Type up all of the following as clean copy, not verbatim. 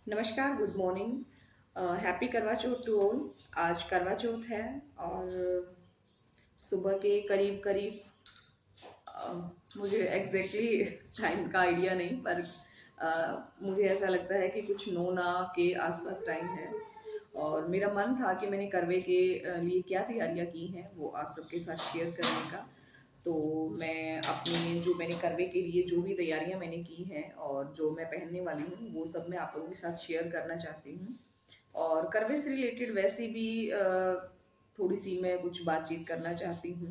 नमस्कार, good morning. Happy करवा चौथ to all. आज करवा चौथ है और सुबह के करीब करीब मुझे एग्जैक्टली टाइम का आइडिया नहीं, पर मुझे ऐसा लगता है कि कुछ 9 के आसपास टाइम है। और मेरा मन था कि मैंने करवे के लिए क्या तैयारियां की हैं वो आप सबके साथ शेयर करने का। तो मैं अपने जो मैंने करवे के लिए जो भी तैयारियां मैंने की हैं और जो मैं पहनने वाली हूँ वो सब मैं आप लोगों के साथ शेयर करना चाहती हूँ। और करवे से रिलेटेड वैसे भी थोड़ी सी मैं कुछ बातचीत करना चाहती हूँ।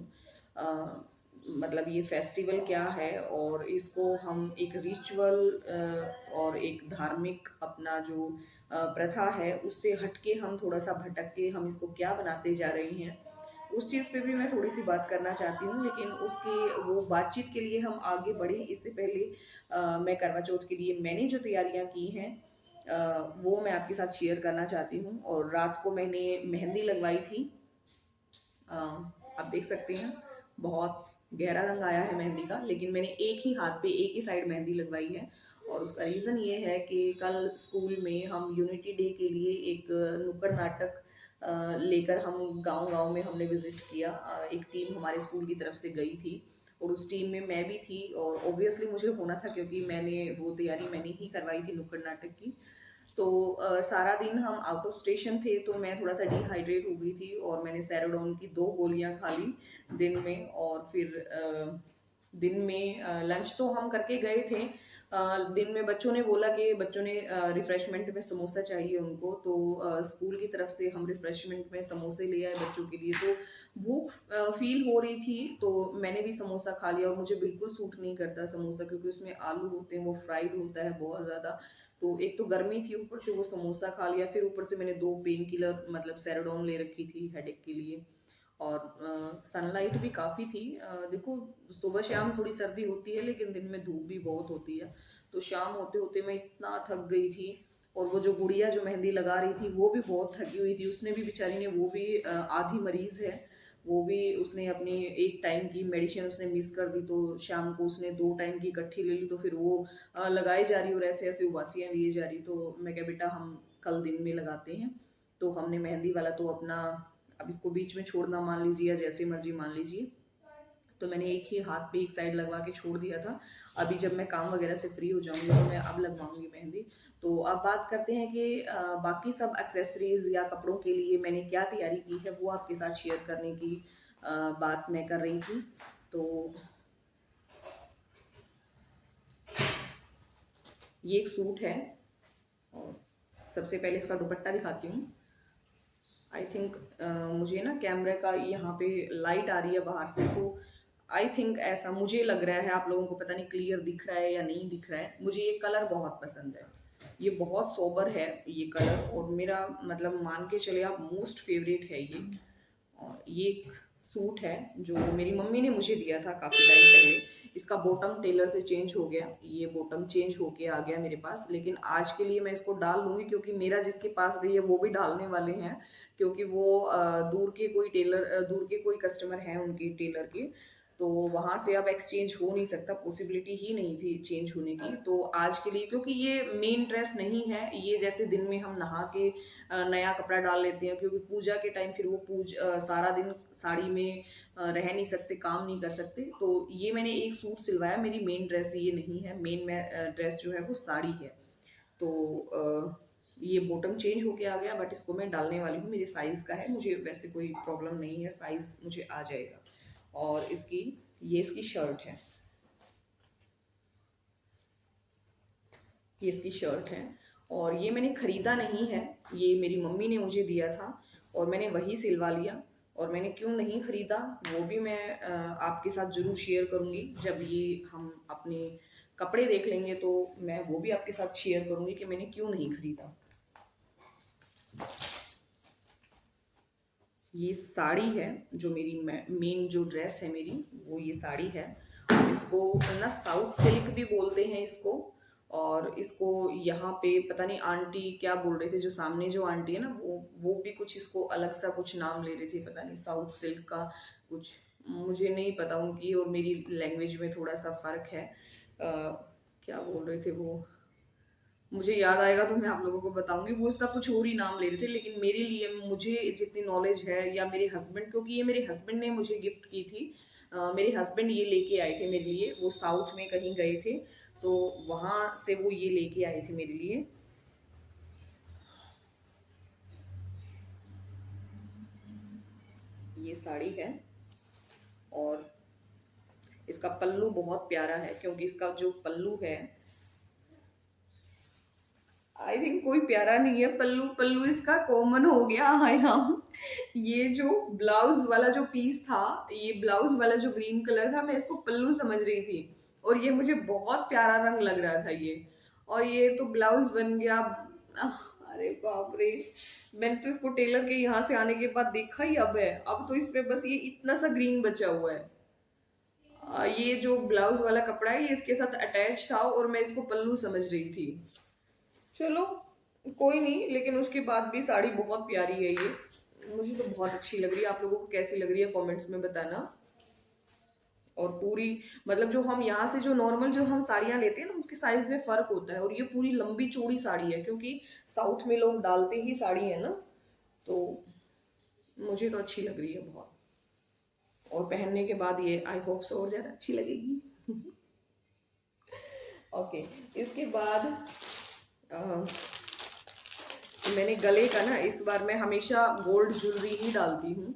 मतलब ये फेस्टिवल क्या है और इसको हम एक रिचुअल और एक धार्मिक अपना जो प्रथा है उससे हटके हम थोड़ा सा भटक के हम इसको क्या बनाते जा रहे हैं, उस चीज़ पे भी मैं थोड़ी सी बात करना चाहती हूँ। लेकिन उसकी वो बातचीत के लिए हम आगे बढ़े इससे पहले मैं करवा चौथ के लिए मैंने जो तैयारियां की हैं वो मैं आपके साथ शेयर करना चाहती हूँ। और रात को मैंने मेहंदी लगवाई थी। आप देख सकते हैं बहुत गहरा रंग आया है मेहंदी का, लेकिन मैंने एक ही हाथ पे एक ही साइड मेहंदी लगवाई है। और उसका रीज़न ये है कि कल स्कूल में हम यूनिटी डे के लिए एक नुक्कड़ नाटक लेकर हम गांव गांव में हमने विजिट किया। एक टीम हमारे स्कूल की तरफ से गई थी और उस टीम में मैं भी थी और ऑब्वियसली मुझे होना था क्योंकि मैंने वो तैयारी मैंने ही करवाई थी नुक्कड़ नाटक की। तो सारा दिन हम आउट ऑफ स्टेशन थे तो मैं थोड़ा सा डिहाइड्रेट हो गई थी और मैंने सैरोडोन की 2 गोलियां खा ली दिन में। और फिर दिन में लंच तो हम करके गए थे। दिन में बच्चों ने बोला कि बच्चों ने रिफ्रेशमेंट में समोसा चाहिए उनको, तो स्कूल की तरफ से हम रिफ्रेशमेंट में समोसे ले आए बच्चों के लिए। तो भूख फील हो रही थी तो मैंने भी समोसा खा लिया। और मुझे बिल्कुल सूट नहीं करता समोसा क्योंकि उसमें आलू होते हैं, वो फ्राइड होता है बहुत ज़्यादा। तो एक तो गर्मी थी, ऊपर से वो समोसा खा लिया, फिर ऊपर से मैंने 2 पेन किलर मतलब सेरोडोन ले रखी थी हेडेक के लिए। और सनलाइट भी काफ़ी थी। देखो, सुबह शाम थोड़ी सर्दी होती है लेकिन दिन में धूप भी बहुत होती है। तो शाम होते होते मैं इतना थक गई थी। और वो जो गुड़िया जो मेहंदी लगा रही थी वो भी बहुत थकी हुई थी, उसने भी बेचारी ने, वो भी आधी मरीज है। वो भी उसने अपनी एक टाइम की मेडिसिन उसने मिस कर दी, तो शाम को उसने 2 टाइम की इकट्ठी ले ली। तो फिर वो लगाई जा रही और ऐसे ऐसे उबासियाँ लिए जा रही। तो मैं क्या बेटा हम कल दिन में लगाते हैं। तो हमने मेहंदी वाला तो अपना अब इसको बीच में छोड़ना मान लीजिए या जैसे मर्जी मान लीजिए, तो मैंने एक ही हाथ पे एक साइड लगवा के छोड़ दिया था। अभी जब मैं काम वगैरह से फ्री हो जाऊंगी तो मैं अब लगवाऊंगी मेहंदी। तो अब बात करते हैं कि बाकी सब एक्सेसरीज या कपड़ों के लिए मैंने क्या तैयारी की है वो आपके साथ शेयर करने की बात मैं कर रही थी। तो ये एक सूट है और सबसे पहले इसका दुपट्टा दिखाती हूँ। आई थिंक मुझे ना कैमरे का यहाँ पे लाइट आ रही है बाहर से, तो आई थिंक ऐसा मुझे लग रहा है, आप लोगों को पता नहीं क्लियर दिख रहा है या नहीं दिख रहा है। मुझे ये कलर बहुत पसंद है, ये बहुत सोबर है ये कलर, और मेरा मतलब मान के चले आप मोस्ट फेवरेट है ये। और ये एक सूट है जो मेरी मम्मी ने मुझे दिया था काफ़ी टाइम पहले। इसका बॉटम टेलर से चेंज हो गया, ये बॉटम चेंज होके आ गया मेरे पास, लेकिन आज के लिए मैं इसको डाल लूँगी क्योंकि मेरा जिसके पास गई है वो भी डालने वाले हैं। क्योंकि वो दूर के कोई कस्टमर हैं उनकी टेलर के, तो वहाँ से अब एक्सचेंज हो नहीं सकता, पॉसिबिलिटी ही नहीं थी चेंज होने की। तो आज के लिए, क्योंकि ये मेन ड्रेस नहीं है, ये जैसे दिन में हम नहा के नया कपड़ा डाल लेते हैं, क्योंकि पूजा के टाइम फिर वो सारा दिन साड़ी में रह नहीं सकते, काम नहीं कर सकते। तो ये मैंने एक सूट सिलवाया, मेरी मेन ड्रेस ये नहीं है, मेन ड्रेस जो है वो साड़ी है। तो ये बॉटम चेंज होके आ गया, बट इसको मैं डालने वाली हूँ, मेरे साइज़ का है, मुझे वैसे कोई प्रॉब्लम नहीं है, साइज़ मुझे आ जाएगा। और ये इसकी शर्ट है, ये इसकी शर्ट है। और ये मैंने खरीदा नहीं है, ये मेरी मम्मी ने मुझे दिया था और मैंने वही सिलवा लिया। और मैंने क्यों नहीं खरीदा वो भी मैं आपके साथ ज़रूर शेयर करूँगी। जब ये हम अपने कपड़े देख लेंगे तो मैं वो भी आपके साथ शेयर करूँगी कि मैंने क्यों नहीं खरीदा। ये साड़ी है जो मेरी मेन जो ड्रेस है मेरी, वो ये साड़ी है। इसको ना साउथ सिल्क भी बोलते हैं इसको। और इसको यहाँ पे पता नहीं आंटी क्या बोल रहे थे, जो सामने जो आंटी है ना, वो भी कुछ इसको अलग सा कुछ नाम ले रहे थे, पता नहीं साउथ सिल्क का कुछ, मुझे नहीं पता, उनकी और मेरी लैंग्वेज में थोड़ा सा फर्क है। क्या बोल रहे थे वो, मुझे याद आएगा तो मैं आप लोगों को बताऊंगी। वो इसका कुछ और ही नाम ले रहे थे, लेकिन मेरे लिए, मुझे जितनी नॉलेज है, या मेरे हस्बैंड, क्योंकि ये मेरे हस्बैंड ने मुझे गिफ्ट की थी। मेरे हस्बैंड ये लेके आए थे मेरे लिए, वो साउथ में कहीं गए थे तो वहाँ से वो ये लेके आए थे मेरे लिए। ये साड़ी है, और इसका पल्लू बहुत प्यारा है, क्योंकि इसका जो पल्लू है, आई थिंक कोई प्यारा नहीं है पल्लू, पल्लू इसका कॉमन हो गया है ना। ये जो ब्लाउज वाला जो पीस था, ये ब्लाउज वाला जो ग्रीन कलर था, मैं इसको पल्लू समझ रही थी, और ये मुझे बहुत प्यारा रंग लग रहा था ये, और ये तो ब्लाउज बन गया। अरे बाप रे, मैंने तो इसको टेलर के यहाँ से आने के बाद देखा ही अब है, अब तो इसमें बस ये इतना सा ग्रीन बचा हुआ है। ये जो ब्लाउज वाला कपड़ा है ये इसके साथ अटैच था, और मैं इसको पल्लू समझ रही थी। चलो कोई नहीं, लेकिन उसके बाद भी साड़ी बहुत प्यारी है ये, मुझे तो बहुत अच्छी लग रही है। आप लोगों को कैसी लग रही है कमेंट्स में बताना। और पूरी, मतलब जो हम यहाँ से जो नॉर्मल जो हम साड़ियाँ लेते हैं ना, उसके साइज में फर्क होता है, और ये पूरी लंबी चौड़ी साड़ी है, क्योंकि साउथ में लोग डालते ही साड़ी है ना, तो मुझे तो अच्छी लग रही है बहुत। और पहनने के बाद ये आई होप सो और ज़्यादा अच्छी लगेगी। ओके, इसके बाद मैंने गले का ना, इस बार मैं हमेशा गोल्ड ज्वेलरी ही डालती हूँ,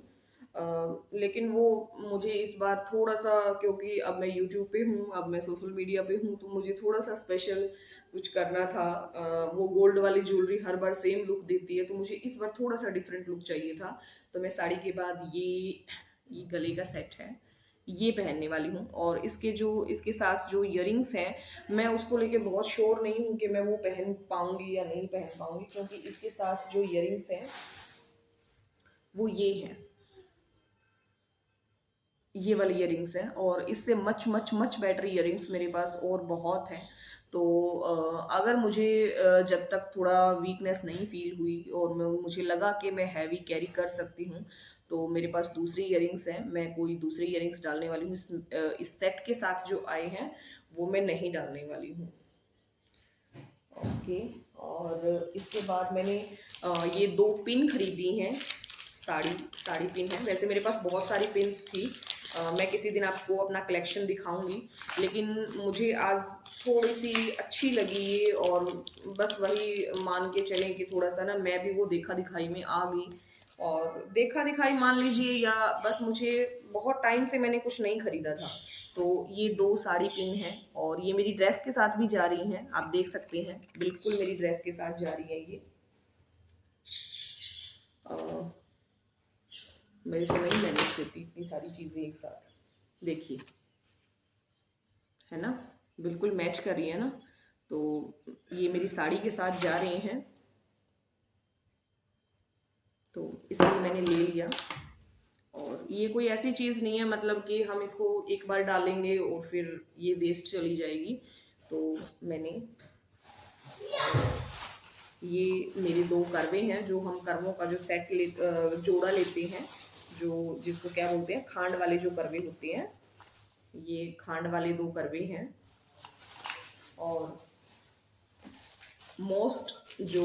लेकिन वो मुझे इस बार थोड़ा सा, क्योंकि अब मैं यूट्यूब पे हूँ, अब मैं सोशल मीडिया पे हूँ, तो मुझे थोड़ा सा स्पेशल कुछ करना था। वो गोल्ड वाली ज्वेलरी हर बार सेम लुक देती है, तो मुझे इस बार थोड़ा सा डिफरेंट लुक चाहिए था, तो मैं साड़ी के बाद ये गले का सेट है, ये पहनने वाली हूँ। और इसके जो, इसके साथ जो इयरिंग्स हैं, मैं उसको लेके बहुत श्योर नहीं हूँ कि मैं वो पहन पाऊंगी या नहीं पहन पाऊंगी, क्योंकि इसके साथ जो इयरिंग्स हैं वो ये हैं, ये वाली इयरिंग्स हैं, और इससे much much much better earrings मेरे पास और बहुत हैं। तो अगर मुझे जब तक थोड़ा वीकनेस नहीं फील हुई और मुझे लगा कि मैं हैवी कैरी कर सकती हूँ, तो मेरे पास दूसरी इयरिंग्स हैं, मैं कोई दूसरी इयरिंग्स डालने वाली हूँ। इस सेट के साथ जो आए हैं वो मैं नहीं डालने वाली हूँ। ओके, और इसके बाद मैंने ये 2 पिन खरीदी हैं, साड़ी साड़ी पिन है। वैसे मेरे पास बहुत सारी पिन्स थी, मैं किसी दिन आपको अपना कलेक्शन दिखाऊंगी, लेकिन मुझे आज थोड़ी सी अच्छी लगी ये, और बस वही मान के चलें कि थोड़ा सा ना मैं भी वो देखा दिखाई में आ गई, और देखा दिखाई मान लीजिए, या बस मुझे बहुत टाइम से मैंने कुछ नहीं खरीदा था। तो ये 2 साड़ी पिन है, और ये मेरी ड्रेस के साथ भी जा रही हैं, आप देख सकते हैं, बिल्कुल मेरी ड्रेस के साथ जा रही है ये। मेरे से नहीं मैनेज करती इतनी सारी चीज़ें एक साथ, देखिए, है ना, बिल्कुल मैच कर रही है ना। तो ये मेरी साड़ी के साथ जा रहे हैं, तो इसलिए मैंने ले लिया। और ये कोई ऐसी चीज़ नहीं है, मतलब कि हम इसको एक बार डालेंगे और फिर ये वेस्ट चली जाएगी। तो मैंने, ये मेरे 2 करवे हैं, जो हम करवों का जो सेट जोड़ा लेते हैं, जो जिसको क्या बोलते हैं, खांड वाले जो करवे होते हैं, ये खांड वाले 2 करवे हैं। और मोस्ट जो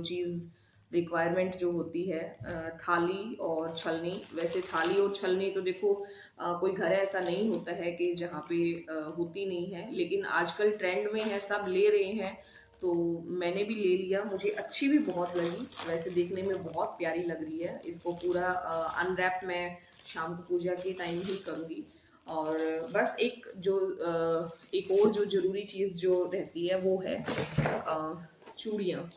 चीज़ रिक्वायरमेंट जो होती है, थाली और छलनी। वैसे थाली और छलनी तो देखो, कोई घर ऐसा नहीं होता है कि जहाँ पे होती नहीं है, लेकिन आजकल ट्रेंड में है, सब ले रहे हैं, तो मैंने भी ले लिया। मुझे अच्छी भी बहुत लगी, वैसे देखने में बहुत प्यारी लग रही है। इसको पूरा अनरैप मैं शाम को पूजा के टाइम ही करूँगी। और बस एक और जो ज़रूरी चीज़ जो रहती है वो है चूड़ियाँ।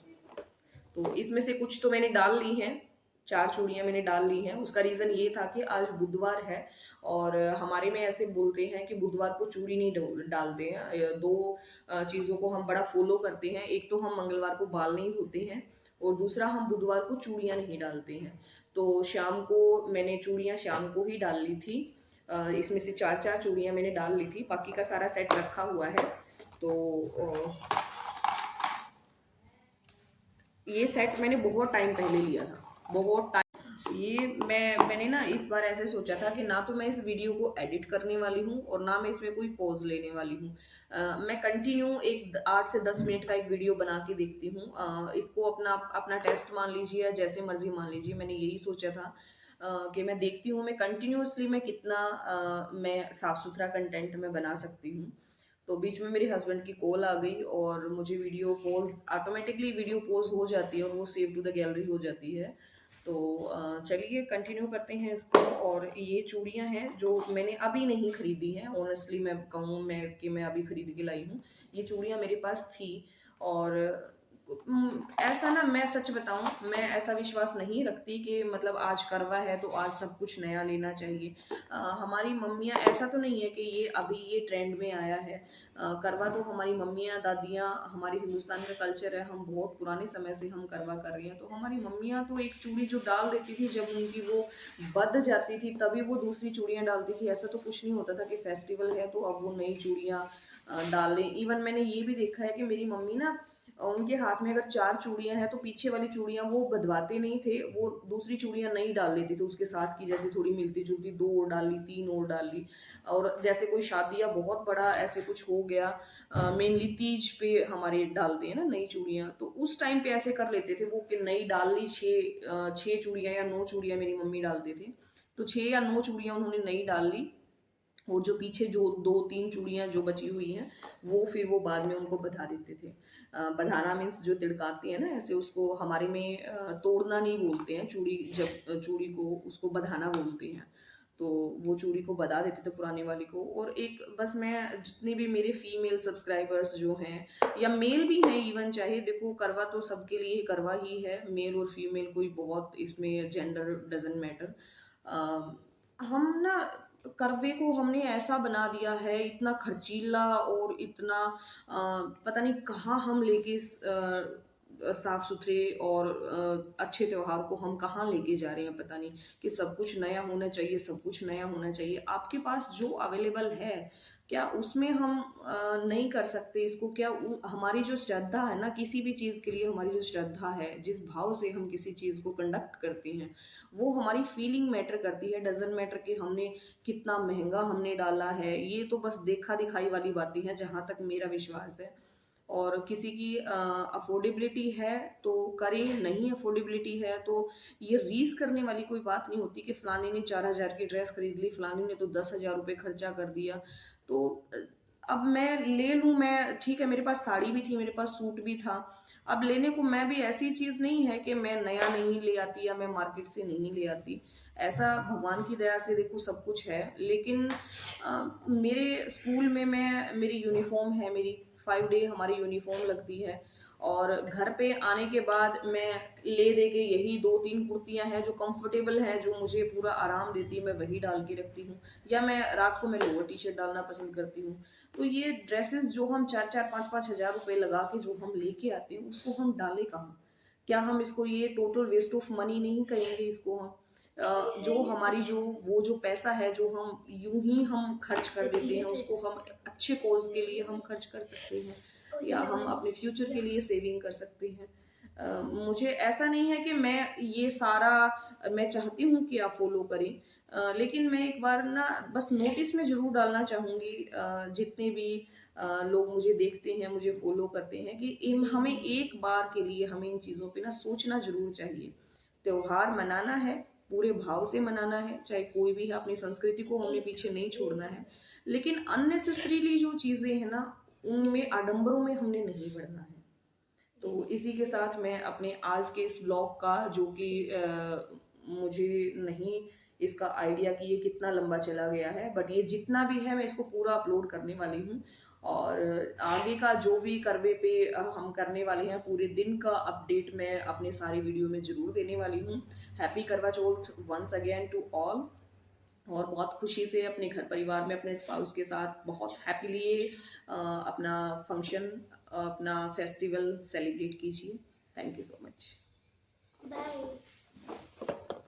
तो इसमें से कुछ तो मैंने डाल ली हैं, 4 चूड़ियाँ मैंने डाल ली हैं। उसका रीज़न ये था कि आज बुधवार है, और हमारे में ऐसे बोलते हैं कि बुधवार को चूड़ी नहीं डालते हैं। 2 चीज़ों को हम बड़ा फॉलो करते हैं, एक तो हम मंगलवार को बाल नहीं धोते हैं, और दूसरा हम बुधवार को चूड़ियाँ नहीं डालते हैं। तो शाम को मैंने चूड़ियाँ शाम को ही डाल ली थी, इसमें से 4-4 चूड़ियाँ मैंने डाल ली थी, बाकी का सारा सेट रखा हुआ है। तो ये सेट मैंने बहुत टाइम पहले लिया था, बहुत टाइम। ये मैंने ना इस बार ऐसे सोचा था कि ना तो मैं इस वीडियो को एडिट करने वाली हूँ और ना मैं इसमें कोई पॉज लेने वाली हूँ। मैं कंटिन्यू एक 8 से 10 मिनट का एक वीडियो बना के देखती हूँ। इसको अपना अपना टेस्ट मान लीजिए या जैसे मर्जी मान लीजिए, मैंने यही सोचा था कि मैं देखती हूँ मैं कंटिन्यूअसली मैं कितना मैं साफ सुथरा कंटेंट मैं बना सकती हूँ। तो बीच में मेरे हस्बैंड की कॉल आ गई और मुझे video pause, automatically video pause हो जाती है और वो सेव टू द गैलरी हो जाती है। तो चलिए कंटिन्यू करते हैं इसको। और ये चूड़ियाँ हैं जो मैंने अभी नहीं खरीदी हैं, ऑनेस्टली मैं कहूँ मैं कि मैं अभी खरीद के लाई हूँ। ये चूड़ियाँ मेरे पास थी और ऐसा ना, मैं सच बताऊं, मैं ऐसा विश्वास नहीं रखती कि मतलब आज करवा है तो आज सब कुछ नया लेना चाहिए। हमारी मम्मियाँ, ऐसा तो नहीं है कि ये अभी ये ट्रेंड में आया है। करवा तो हमारी मम्मियाँ दादियाँ, हमारी हिंदुस्तान का कल्चर है, हम बहुत पुराने समय से हम करवा कर रहे हैं। तो हमारी मम्मियाँ तो एक चूड़ी जो डाल देती थी जब उनकी वो बद जाती थी तभी वो दूसरी चूड़ियाँ डालती थी। ऐसा तो कुछ नहीं होता था कि फेस्टिवल है तो अब वो नई चूड़ियाँ डाल लें। इवन मैंने ये भी देखा है कि मेरी मम्मी ना, उनके हाथ में अगर 4 चूड़ियां हैं तो पीछे वाली चूड़ियां वो बदवाते नहीं थे, वो दूसरी चूड़ियां नहीं डाल लेते थे उसके साथ की, जैसे थोड़ी मिलती जुलती 2 और डाल ली, 3 और डाल ली। और जैसे कोई शादी या बहुत बड़ा ऐसे कुछ हो गया, मेनली तीज पे हमारे डालते हैं ना नई चूड़ियां, तो उस टाइम पे ऐसे कर लेते थे वो कि नई डाल ली, 6 चूड़ियां या 9 चूड़ियां मेरी मम्मी डालते थे। तो 6 या 9 चूड़ियां उन्होंने नई डाल ली और जो पीछे जो 2-3 चूड़ियां जो बची हुई हैं वो फिर वो बाद में उनको बधा देते थे। बधाना मीन्स जो तिड़काती है ना ऐसे, उसको हमारे में तोड़ना नहीं बोलते हैं, चूड़ी जब चूड़ी को उसको बधाना बोलते हैं। तो वो चूड़ी को बधा देते थे पुराने वाली को। और एक बस मैं जितने भी मेरे फीमेल सब्सक्राइबर्स जो हैं या मेल भी हैं, इवन चाहे देखो करवा तो सबके लिए करवा ही है, मेल और फीमेल कोई बहुत इसमें जेंडर डजेंट मैटर। हम ना करवे को हमने ऐसा बना दिया है, इतना खर्चीला और इतना पता नहीं कहाँ हम लेके इस साफ सुथरे और अच्छे त्योहार को हम कहाँ लेके जा रहे हैं पता नहीं। कि सब कुछ नया होना चाहिए, सब कुछ नया होना चाहिए। आपके पास जो अवेलेबल है क्या उसमें हम नहीं कर सकते इसको? क्या हमारी जो श्रद्धा है ना किसी भी चीज़ के लिए, हमारी जो श्रद्धा है, जिस भाव से हम किसी चीज़ को कंडक्ट करते हैं, वो हमारी फीलिंग मैटर करती है। डजंट मैटर कि हमने कितना महंगा हमने डाला है, ये तो बस देखा दिखाई वाली बातें हैं जहाँ तक मेरा विश्वास है। और किसी की अफोर्डेबिलिटी है तो करें, नहीं अफोर्डेबिलिटी है तो ये रीस करने वाली कोई बात नहीं होती कि फलाने ने 4,000 की ड्रेस खरीद ली, फलाने ने तो 10,000 रुपये खर्चा कर दिया। तो अब मैं ले लूँ, मैं ठीक है, मेरे पास साड़ी भी थी, मेरे पास सूट भी था। अब लेने को मैं भी ऐसी चीज़ नहीं है कि मैं नया नहीं ले आती या मैं मार्केट से नहीं ले आती। ऐसा भगवान की दया से देखो सब कुछ है। लेकिन मेरे स्कूल में मेरी यूनिफॉर्म है, मेरी 5 डे हमारी यूनिफॉर्म लगती है। और घर पे आने के बाद मैं ले दे के यही 2-3 कुर्तियां हैं जो कंफर्टेबल हैं, जो मुझे पूरा आराम देती है, मैं वही डाल के रखती हूँ। या मैं रात को मैं लोअर टी शर्ट डालना पसंद करती हूँ। तो ये ड्रेसेस जो हम 4-4 5-5 हज़ार रुपए लगा के जो हम लेके आते हैं उसको हम डालें कहाँ? क्या हम इसको ये टोटल वेस्ट ऑफ मनी नहीं कहेंगे इसको हम? जो हमारी जो वो जो पैसा है जो हम यूं ही हम खर्च कर देते हैं, उसको हम अच्छे कोर्स के लिए हम खर्च कर सकते हैं या हम अपने फ्यूचर के लिए सेविंग कर सकते हैं। मुझे ऐसा नहीं है कि मैं ये सारा मैं चाहती हूँ कि आप फॉलो करें। लेकिन मैं एक बार ना बस नोटिस में ज़रूर डालना चाहूँगी जितने भी लोग मुझे देखते हैं, मुझे फॉलो करते हैं, कि इन हमें एक बार के लिए हमें इन चीज़ों पे ना सोचना ज़रूर चाहिए। त्योहार मनाना है, पूरे भाव से मनाना है, चाहे कोई भी है, अपनी संस्कृति को हमें पीछे नहीं छोड़ना है। लेकिन अननेसेसरीली जो चीज़ें हैं ना, उनमें आडंबरों में हमने नहीं बढ़ना है। तो इसी के साथ मैं अपने आज के इस ब्लॉग का, जो कि मुझे नहीं इसका आइडिया कि ये कितना लंबा चला गया है, बट ये जितना भी है मैं इसको पूरा अपलोड करने वाली हूँ। और आगे का जो भी करवे पे हम करने वाले हैं, पूरे दिन का अपडेट मैं अपने सारे वीडियो में ज़रूर देने वाली हूँ। हैप्पी करवा चौथ वंस अगेन टू ऑल। और बहुत खुशी से अपने घर परिवार में अपने स्पाउस के साथ बहुत हैप्पीली अपना फंक्शन, अपना फेस्टिवल सेलिब्रेट कीजिए। Thank you so much. Bye.